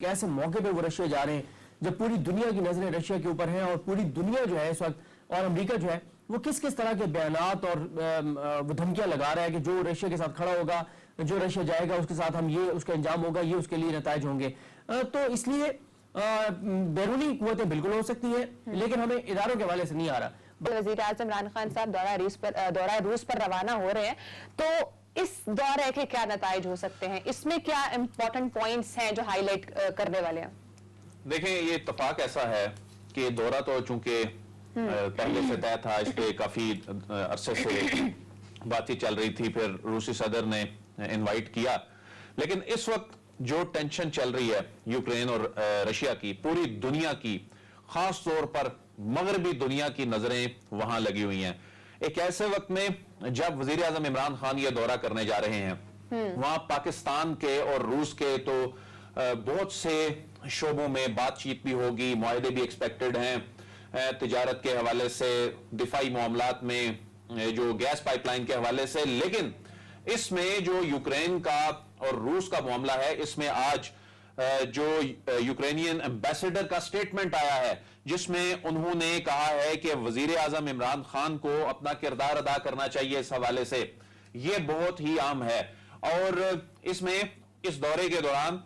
कैसे मौके पे वो रशिया जा रहे हैं जब पूरी दुनिया की नजरें रशिया के ऊपर हैं और पूरी दुनिया जो है इस वक्त और अमेरिका जो है वो किस किस तरह के बयानात और वो धमकियां लगा रहा है कि जो रशिया के साथ खड़ा होगा, जो रशिया जाएगा उसके साथ हम ये उसका इंजाम होगा, ये उसके लिए नताइज होंगे। तो इसलिए बैरूनी कुव्वतें बिल्कुल हो सकती है, लेकिन हमें इदारों के हवाले से नहीं आ रहा। वज़ीर आज़म इमरान खान साहब दौरा रूस पर रवाना हो रहे हैं, तो इस दौरे के क्या नताइज हो सकते हैं? इसमें क्या इंपॉर्टेंट पॉइंट्स हैं जो हाईलाइट करने वाले हैं? देखें, ये इत्तेफाक ऐसा है कि दौरा तो चूंकि पहले से तय था, इस पे काफी अरसे से बातचीत चल रही थी, फिर रूसी सदर ने इनवाइट किया, लेकिन इस वक्त जो टेंशन चल रही है यूक्रेन और रशिया की, पूरी दुनिया की, खास तौर पर मगरबी दुनिया की नजरें वहां लगी हुई हैं। एक ऐसे वक्त में जब वजीर आजम इमरान खान ये दौरा करने जा रहे हैं, वहां पाकिस्तान के और रूस के तो बहुत से शोबों में बातचीत भी होगी, मुआहदे भी एक्सपेक्टेड हैं, तिजारत के हवाले से, दिफाई मामलात में, जो गैस पाइपलाइन के हवाले से। लेकिन इसमें जो यूक्रेन का और रूस का मामला है, इसमें आज जो यूक्रेनियन एम्बेसडर का स्टेटमेंट आया है, जिसमें उन्होंने कहा है कि वजीर आजम इमरान खान को अपना किरदार अदा करना चाहिए इस हवाले से, यह बहुत ही आम है। और इसमें इस दौरे के दौरान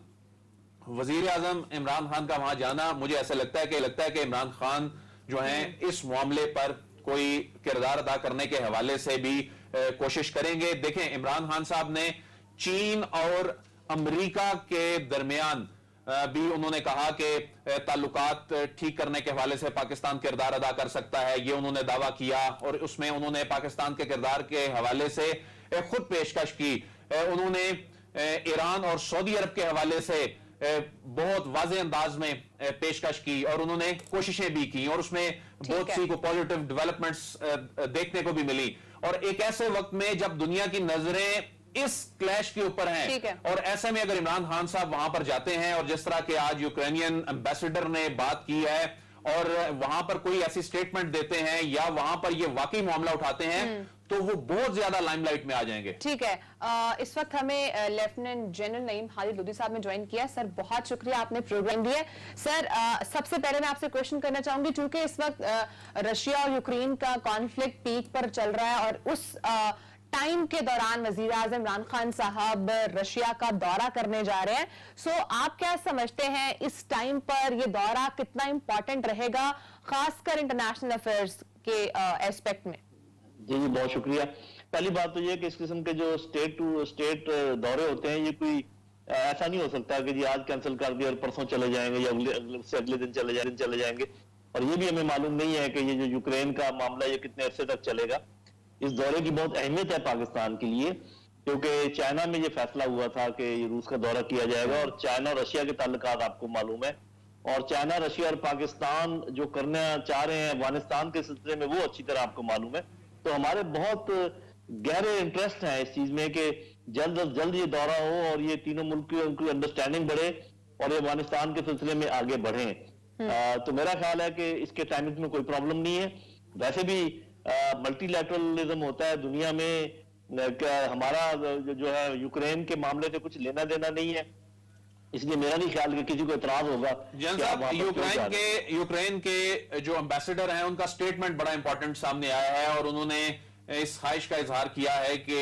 वजीर आजम इमरान खान का वहां जाना, मुझे ऐसा लगता है कि इमरान खान जो हैं इस मामले पर कोई किरदार अदा करने के हवाले से भी कोशिश करेंगे। देखें, इमरान खान साहब ने चीन और अमेरिका के दरमियान भी उन्होंने कहा कि ताल्लुकात ठीक करने के हवाले से पाकिस्तान किरदार अदा कर सकता है, ये उन्होंने दावा किया। और उसमें उन्होंने पाकिस्तान के किरदार के हवाले से खुद पेशकश की। उन्होंने ईरान और सऊदी अरब के हवाले से बहुत वाज़े अंदाज में पेशकश की, और उन्होंने कोशिशें भी की, और उसमें बहुत सी को पॉजिटिव डेवलपमेंट्स देखने को भी मिली। और एक ऐसे वक्त में जब दुनिया की नजरें इस क्लैश के ऊपर हैं, और ऐसे में अगर इमरान खान साहब वहां पर जाते हैं, और जिस तरह के आज यूक्रेनियन एम्बेसडर ने बात की है, और वहां पर कोई ऐसी स्टेटमेंट देते हैं या वहां पर ये वाकई मामला उठाते हैं, तो वो बहुत ज्यादा लाइमलाइट में आ जाएंगे। ठीक है, इस वक्त हमें लेफ्टिनेंट जनरल नईम खालिद लोधी साहब ने ज्वाइन किया। सर, बहुत शुक्रिया, आपने प्रोग्राम दिया। सर, सबसे पहले मैं आपसे क्वेश्चन करना चाहूंगी, चूंकि इस वक्त रशिया और यूक्रेन का कॉन्फ्लिक्ट पीक पर चल रहा है, और उस टाइम के दौरान वजीर आजम इमरान खान साहब रशिया का दौरा करने जा रहे हैं। सो आप क्या समझते हैं, इस टाइम पर यह दौरा कितना इंपॉर्टेंट रहेगा, खासकर इंटरनेशनल अफेयर्स के एस्पेक्ट में? जी, बहुत शुक्रिया। पहली बात तो ये कि इस किस्म के जो स्टेट टू स्टेट दौरे होते हैं, ये कोई ऐसा नहीं हो सकता कि जी आज कैंसिल कर दिया और परसों चले जाएंगे या अगले दिन चले जाएंगे। और ये भी हमें मालूम नहीं है कि ये जो यूक्रेन का मामला ये कितने अरसे तक चलेगा। इस दौरे की बहुत अहमियत है पाकिस्तान के लिए, क्योंकि चाइना में ये फैसला हुआ था कि रूस का दौरा किया जाएगा, और चाइना और रशिया के ताल्लुकात आपको मालूम है, और चाइना, रशिया और पाकिस्तान जो करना चाह रहे हैं अफगानिस्तान के सिलसिले में, वो अच्छी तरह आपको मालूम है। तो हमारे बहुत गहरे इंटरेस्ट हैं इस चीज में कि जल्द अज जल्द ये दौरा हो, और ये तीनों मुल्क की उनकी अंडरस्टैंडिंग बढ़े, और ये अफगानिस्तान के सिलसिले में आगे बढ़े। तो मेरा ख्याल है कि इसके टाइमिंग में कोई प्रॉब्लम नहीं है। वैसे भी मल्टीलैटरलिज्म होता है दुनिया में, हमारा जो है यूक्रेन के मामले से कुछ लेना देना नहीं है, इसलिए मेरा नहीं ख्याल कि किसी को इतराज होगा। यूक्रेन के जो एम्बेसडर हैं, उनका स्टेटमेंट बड़ा इंपॉर्टेंट सामने आया है, और उन्होंने इस ख्वाहिश का इजहार किया है कि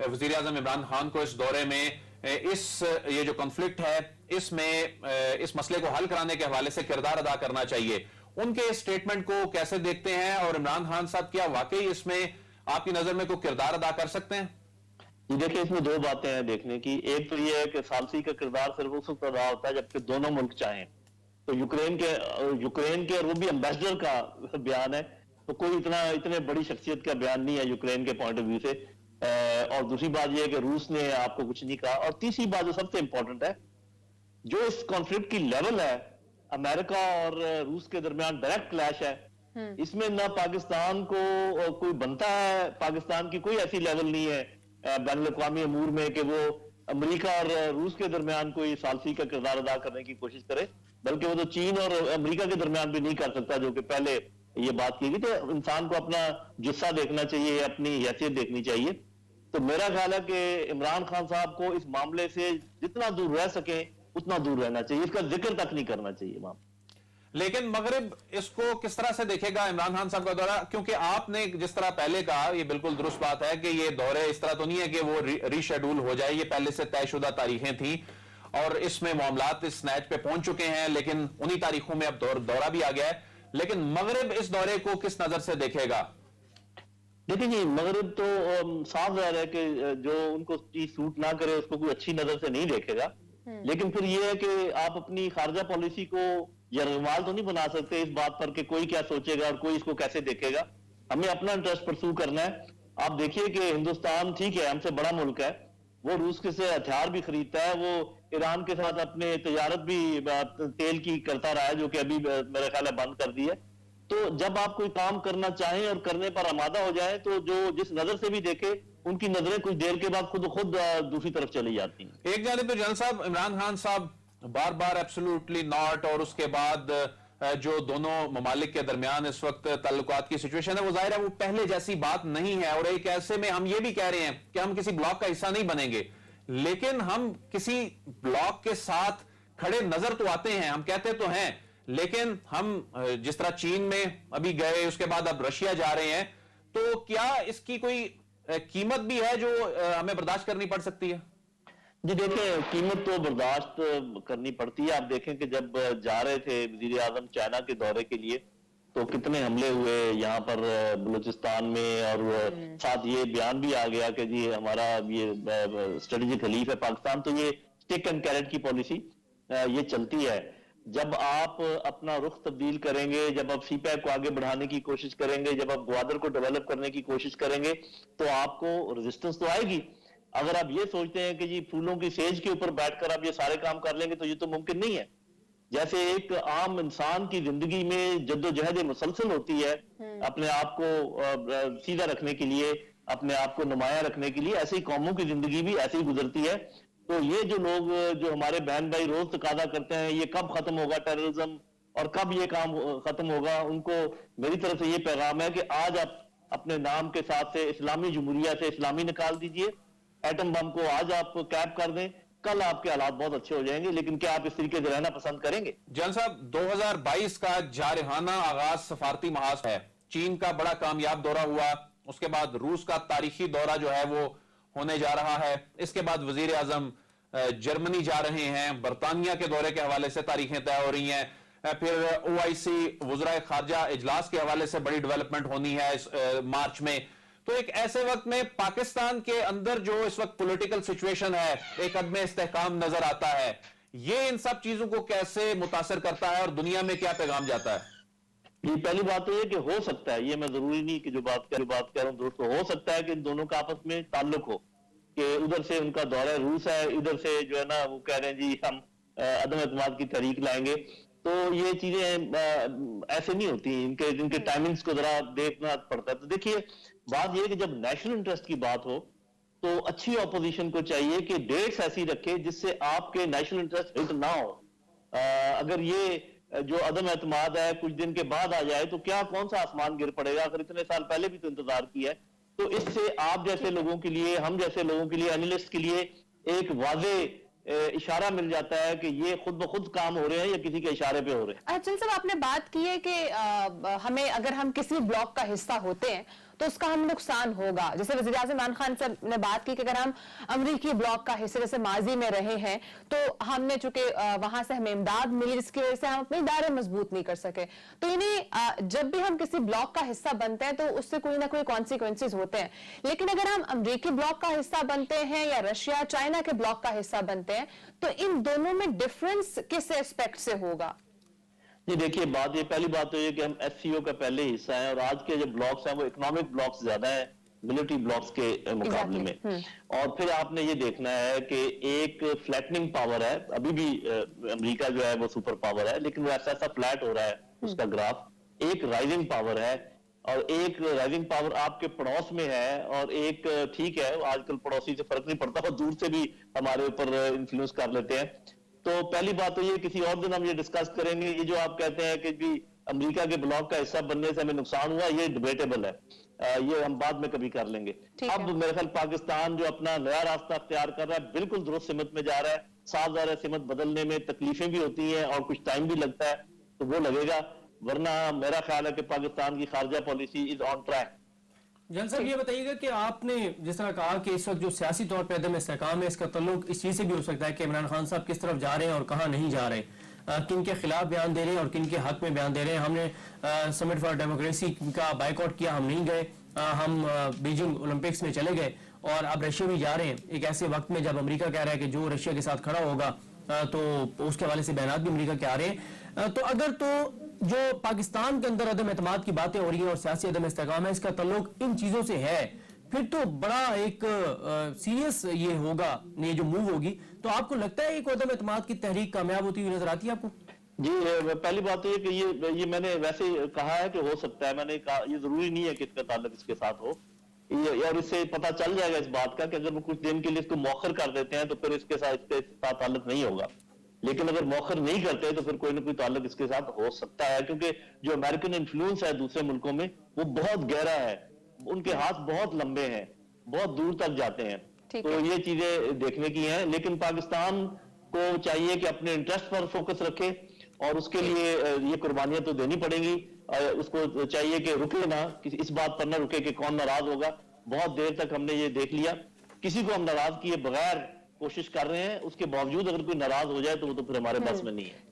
वजीर आजम इमरान खान को इस दौरे में ये जो कॉन्फ्लिक्ट है, इसमें इस मसले को हल कराने के हवाले से किरदार अदा करना चाहिए। उनके स्टेटमेंट को कैसे देखते हैं, और इमरान खान साहब क्या वाकई इसमें आपकी नजर में कोई किरदार अदा कर सकते हैं? जी देखिए, इसमें दो बातें हैं देखने की। एक तो ये है कि सालसी का किरदार सिर्फ उस वक्त अदा होता है जबकि दोनों मुल्क चाहें। तो यूक्रेन के और वो भी एम्बेसडर का बयान है, तो कोई इतने बड़ी शख्सियत का बयान नहीं है यूक्रेन के पॉइंट ऑफ व्यू से। और दूसरी बात यह है कि रूस ने आपको कुछ नहीं कहा। और तीसरी बात जो सबसे इंपॉर्टेंट है, जो इस कॉन्फ्लिक्ट की लेवल है, अमेरिका और रूस के दरमियान डायरेक्ट क्लैश है, इसमें ना पाकिस्तान को कोई बनता है, पाकिस्तान की कोई ऐसी लेवल नहीं है बैनुल अक़वामी अमूर में कि वो अमेरिका और रूस के दरमियान कोई सालसी का किरदार अदा करने की कोशिश करे, बल्कि वो तो चीन और अमेरिका के दरमियान भी नहीं कर सकता, जो कि पहले ये बात की गई। तो इंसान को अपना जुस्सा देखना चाहिए, अपनी हैसियत देखनी चाहिए। तो मेरा ख्याल है कि इमरान खान साहब को इस मामले से जितना दूर रह सके उतना दूर रहना चाहिए, इसका जिक्र तक नहीं करना चाहिए वहां। लेकिन मगरिब इसको किस तरह से देखेगा इमरान खान साहब का दौरा? क्योंकि आपने जिस तरह पहले कहा, ये बिल्कुल दुरुस्त बात है कि ये दौरे इस तरह तो नहीं है कि वो रीशेड्यूल हो जाए, ये पहले से तयशुदा तारीखें थी और इसमें मामलात इस नैच पे पहुंच चुके हैं, लेकिन उन्हीं तारीखों में अब दौरा भी आ गया है। लेकिन मगरिब इस दौरे को किस नजर से देखेगा? देखिए जी, मगरिब तो साफ ज़ाहिर है कि जो उनको चीज सूट ना करे उसको कोई अच्छी नजर से नहीं देखेगा। लेकिन फिर ये है कि आप अपनी खारजा पॉलिसी को यरगमाल तो नहीं बना सकते इस बात पर कि कोई क्या सोचेगा और कोई इसको कैसे देखेगा। हमें अपना इंटरेस्ट परसू करना है। आप देखिए कि हिंदुस्तान ठीक है, हमसे बड़ा मुल्क है, वो रूस के से हथियार भी खरीदता है, वो ईरान के साथ अपने तजारत भी तेल की करता रहा है, जो कि अभी मेरा ख्याल है बंद कर दी है। तो जब आप कोई काम करना चाहें और करने पर आमादा हो जाए तो जो जिस नजर से भी देखे उनकी नजरें कुछ देर के बाद खुद दूसरी तरफ चली जाती हैं। एक जानिब तो जनरल साहब इमरान खान साहब बार बार एब्सोल्युटली नॉट, और उसके बाद जो दोनों ममालिक के दरमियान इस वक्त ताल्लुकात की सिचुएशन है वो जाहिर है वो पहले जैसी बात नहीं है। और एक ऐसे में हम ये भी कह रहे हैं कि हम किसी ब्लॉक का हिस्सा नहीं बनेंगे, लेकिन हम किसी ब्लॉक के साथ खड़े नजर तो आते हैं, हम कहते तो हैं, लेकिन हम जिस तरह चीन में अभी गए, उसके बाद अब रशिया जा रहे हैं, तो क्या इसकी कोई कीमत भी है जो हमें बर्दाश्त करनी पड़ सकती है? जी देखें, कीमत तो बर्दाश्त करनी पड़ती है। आप देखें कि जब जा रहे थे वजीर आजम चाइना के दौरे के लिए तो कितने हमले हुए यहाँ पर बलूचिस्तान में, और साथ ये बयान भी आ गया कि जी हमारा ये स्ट्रेटेजिक खलीफ है पाकिस्तान। तो ये स्टिक एंड कैरेट की पॉलिसी ये चलती है। जब आप अपना रुख तब्दील करेंगे, जब आप सीपैक को आगे बढ़ाने की कोशिश करेंगे, जब आप ग्वादर को डेवलप करने की कोशिश करेंगे तो आपको रेजिस्टेंस तो आएगी। अगर आप ये सोचते हैं कि जी फूलों की सेज के ऊपर बैठकर आप ये सारे काम कर लेंगे तो ये तो मुमकिन नहीं है। जैसे एक आम इंसान की जिंदगी में जद्दोजहद मुसलसल होती है अपने आप को सीधा रखने के लिए, अपने आप को नुमाया रखने के लिए, ऐसे ही कौमों की जिंदगी भी ऐसे ही गुजरती है। तो ये जो लोग, जो हमारे बहन भाई रोज तकादा करते हैं ये कब खत्म होगा टेररिज्म और कब ये काम खत्म होगा, उनको मेरी तरफ से ये पैगाम है कि आज आप अपने नाम के साथ से इस्लामी जमहूरिया से इस्लामी निकाल दीजिए, एटम बम को आज आप कैप कर दें, कल आपके हालात बहुत अच्छे हो जाएंगे। लेकिन क्या आप इस तरीके से रहना पसंद करेंगे? जनरल साहब, 2022 का जारहाना आगाज सफारती महाज है। चीन का बड़ा कामयाब दौरा हुआ, उसके बाद रूस का तारीखी दौरा जो है वो होने जा रहा है, इसके बाद वजीर आजम जर्मनी जा रहे हैं, बरतानिया के दौरे के हवाले से तारीखें तय हो रही हैं, फिर ओआईसी वज़राए खारजा इजलास के हवाले से बड़ी डेवलपमेंट होनी है इस मार्च में। तो एक ऐसे वक्त में पाकिस्तान के अंदर जो इस वक्त पॉलिटिकल सिचुएशन है, एक अदम इस्तेहकाम नजर आता है, ये इन सब चीजों को कैसे मुतासर करता है और दुनिया में क्या पैगाम जाता है? ये पहली बात तो ये कि हो सकता है, ये मैं जरूरी नहीं कि जो बात कह रहा हूँ दोस्तों, हो सकता है कि इन दोनों का आपस में ताल्लुक हो, कि उधर से उनका दौरा रूस है, इधर से जो है ना वो कह रहे हैं जी हम अदम एतमाद की तहरीक लाएंगे। तो ये चीजें ऐसे नहीं होती, इनके टाइमिंग्स को जरा देखना पड़ता है। तो देखिए बात यह कि जब नेशनल इंटरेस्ट की बात हो तो अच्छी ऑपोजिशन को चाहिए कि डेट्स ऐसी रखे जिससे आपके नेशनल इंटरेस्ट हिट ना हो। अगर ये जो अदम एतमाद है कुछ दिन के बाद आ जाए तो क्या कौन सा आसमान गिर पड़ेगा? अगर इतने साल पहले भी तो इंतजार किया है। तो इससे आप जैसे लोगों के लिए, हम जैसे लोगों के लिए, एनालिस्ट के लिए एक वाजे इशारा मिल जाता है कि ये खुद ब खुद काम हो रहे हैं या किसी के इशारे पे हो रहे हैं। अच्छा साहब, आपने बात की है कि हमें अगर हम किसी ब्लॉक का हिस्सा होते हैं तो उसका हमें नुकसान होगा। जैसे वज़ीर आज़म इमरान खान साहब ने बात की कि अगर हम अमरीकी ब्लॉक का हिस्सा जैसे माजी में रहे हैं तो हमने चूंकि वहां से हमें इमदाद मिली जिसकी वजह से हम अपने इदारे मजबूत नहीं कर सके। तो इन्हें जब भी हम किसी ब्लॉक का हिस्सा बनते हैं तो उससे कोई ना कोई कॉन्सिक्वेंसेज होते हैं। लेकिन अगर हम अमरीकी ब्लॉक का हिस्सा बनते हैं या रशिया चाइना के ब्लॉक का हिस्सा बनते हैं तो इन दोनों में डिफरेंस किस एस्पेक्ट से होगा? जी देखिए, ये पहली बात तो ये कि हम एससीओ का पहले हिस्सा है और आज के जो ब्लॉक्स हैं वो इकोनॉमिक ब्लॉक्स ज्यादा है मिलिट्री ब्लॉक्स के मुकाबले में। और फिर आपने ये देखना है कि एक फ्लैटनिंग पावर है, अभी भी अमेरिका जो है वो सुपर पावर है, लेकिन वो ऐसा फ्लैट हो रहा है उसका ग्राफ। एक राइजिंग पावर है और एक राइजिंग पावर आपके पड़ोस में है, और एक ठीक है आजकल पड़ोसी से फर्क नहीं पड़ता, और दूर से भी हमारे ऊपर इन्फ्लुएंस कर लेते हैं। तो पहली बात तो ये किसी और दिन हम ये डिस्कस करेंगे। ये जो आप कहते हैं कि भी अमेरिका के ब्लॉक का हिस्सा बनने से हमें नुकसान हुआ, ये डिबेटेबल है, ये हम बाद में कभी कर लेंगे। अब मेरे ख्याल पाकिस्तान जो अपना नया रास्ता अख्तियार कर रहा है बिल्कुल दुरुस्त सिमत में जा रहा है। साफ ज़ाहिर है सिमत बदलने में तकलीफें भी होती हैं और कुछ टाइम भी लगता है, तो वो लगेगा, वरना मेरा ख्याल है कि पाकिस्तान की खारजा पॉलिसी इज ऑन ट्रैक। जन साहब, ये बताइएगा कि आपने जिस तरह कहा कि इस वक्त जो सियासी तौर पर अदम इस्तेहकाम है, इसका तल्लुक इस चीज़ से भी हो सकता है कि इमरान खान साहब किस तरफ जा रहे हैं और कहाँ नहीं जा रहे, किन के खिलाफ बयान दे रहे हैं और किन के हक में बयान दे रहे हैं। हमने समिट फॉर डेमोक्रेसी का बाइकआउट किया, हम नहीं गए, हम बीजिंग ओलंपिक्स में चले गए और अब रशिया भी जा रहे हैं एक ऐसे वक्त में जब अमेरिका कह रहा है कि जो रशिया के साथ खड़ा होगा, तो उसके हवाले से बयान भी अमेरिका के आ रहे हैं। तो अगर तो जो पाकिस्तान के अंदर अदम एतमाद की बातें हो रही हैं और सियासी अदम इस्तेहकाम है, इसका तल्लुक इन चीज़ों से है, फिर तो बड़ा एक सीरियस ये होगा, ये जो मूव होगी, तो आपको लगता है एक अदम एतमाद की तहरीक कामयाब होती हुई नजर आती है आपको? जी, पहली बात तो ये कि ये मैंने वैसे कहा है कि हो सकता है, मैंने कहा ये जरूरी नहीं है कि इसका ताल्लुक इसके साथ हो, और इससे पता चल जाएगा इस बात का कि अगर वो कुछ दिन के लिए इसको मौखर कर देते हैं तो फिर इसके साथ ताल्लुक नहीं होगा, लेकिन अगर मौखर नहीं करते तो फिर कोई ना कोई ताल्लुक इसके साथ हो सकता है, क्योंकि जो अमेरिकन इन्फ्लुएंस है दूसरे मुल्कों में वो बहुत गहरा है, उनके हाथ बहुत लंबे हैं, बहुत दूर तक जाते हैं, तो ये चीजें देखने की हैं। लेकिन पाकिस्तान को चाहिए कि अपने इंटरेस्ट पर फोकस रखे और उसके लिए ये कुर्बानियां तो देनी पड़ेंगी, उसको चाहिए कि रुके ना, इस बात पर ना रुके कि कौन नाराज होगा। बहुत देर तक हमने ये देख लिया, किसी को हम नाराज किए बगैर कोशिश कर रहे हैं, उसके बावजूद अगर कोई नाराज हो जाए तो वो तो फिर हमारे बस में नहीं है।